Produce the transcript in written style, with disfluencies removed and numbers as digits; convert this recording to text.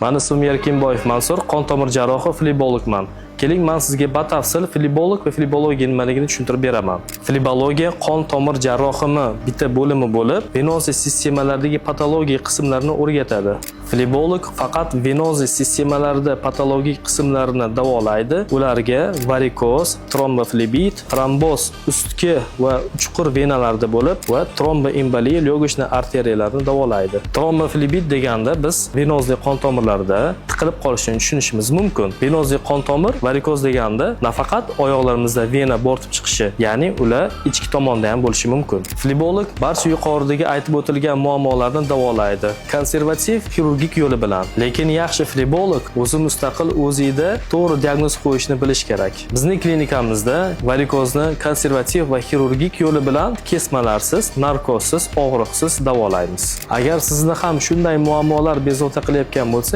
Men ismim Erkinboyev Mansur, qon tomir jarrohi, flebologman. Keling, men sizga batafsil flebolog va flebologiya nimaligini tushuntirib beraman. Flebologiya qon tomir jarrohimi bitta bo'limi bo'lib, venozal sistemalardagi patologik qismlarni o'rgatadi. Flebolog faqat venozal sistemalarda patologik qismlarni davolaydi. Ularga varikoz, tromboflebit, tromboz ustki va chuqur venalarda bo'lib va tromboemboliya lyogochniy arteriyalarni davolaydi. Tromboflebit deganda biz venozal qon tomirlarida tiqilib qolishini tushunishimiz mumkin. Venozal qon tomir varikoz deganda nafaqat oyoqlarimizda vena bo'rtib chiqishi, ya'ni ular ichki tomonda ham bo'lishi mumkin. Flebolog barcha yuqoridagi aytib o'tilgan muammolarni davolaydi. Konservativ xirurgik yo'li bilan. Lekin yaxshi flebolog o'zi mustaqil o'zida to'g'ri diagnoz qo'yishni bilish kerak. Bizning klinikamizda varikozni konservativ va xirurgik yo'li bilan kesmalarsiz, narkozsiz, og'riqsiz davolaymiz. Agar sizni ham shunday muammolar bezovta qilayotgan bo'lsa,